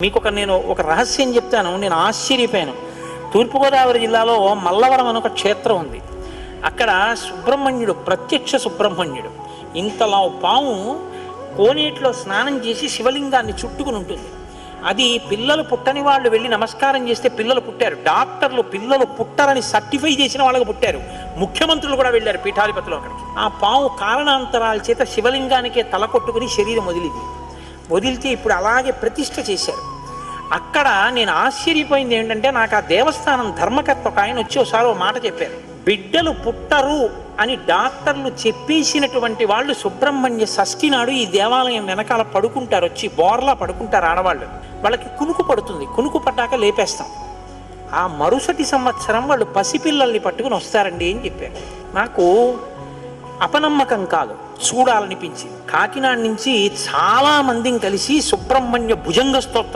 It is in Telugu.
మీకు నేను ఒక రహస్యం చెప్తాను, నేను ఆశ్చర్యపోయాను. తూర్పుగోదావరి జిల్లాలో మల్లవరం అని ఒక క్షేత్రం ఉంది. అక్కడ సుబ్రహ్మణ్యుడు, ప్రత్యక్ష సుబ్రహ్మణ్యుడు, ఇంతలా పాము కోనేటిలో స్నానం చేసి శివలింగాన్ని చుట్టుకుని ఉంటుంది. అది పిల్లలు పుట్టని వాళ్ళు వెళ్ళి నమస్కారం చేస్తే పిల్లలు పుట్టారు. డాక్టర్లు పిల్లలు పుట్టారని సర్టిఫై చేసిన వాళ్ళకి పుట్టారు. ముఖ్యమంత్రులు కూడా వెళ్ళారు పీఠాధిపతులు అక్కడికి. ఆ పాము కారణాంతరాల చేత శివలింగానికే తల కొట్టుకుని శరీరం వదిలితే ఇప్పుడు అలాగే ప్రతిష్ఠ చేశారు. అక్కడ నేను ఆశ్చర్యపోయింది ఏంటంటే, నాకు ఆ దేవస్థానం ధర్మకర్త ఒక ఆయన వచ్చి ఒకసారి ఓ మాట చెప్పారు. బిడ్డలు పుట్టరు అని డాక్టర్లు చెప్పేసినటువంటి వాళ్ళు సుబ్రహ్మణ్య షష్ఠి నాడు ఈ దేవాలయం వెనకాల పడుకుంటారు, వచ్చి బోర్లా పడుకుంటారు ఆడవాళ్ళు. వాళ్ళకి కునుకు పడుతుంది, కునుకు పడ్డాక లేపేస్తాం. ఆ మరుసటి సంవత్సరం వాళ్ళు పసిపిల్లల్ని పట్టుకుని వస్తారండి అని చెప్పారు. నాకు అపనమ్మకం కాదు, చూడాలనిపించింది. కాకినాడ నుంచి చాలా మందిని కలిసి సుబ్రహ్మణ్య భుజంగ స్తోత్రం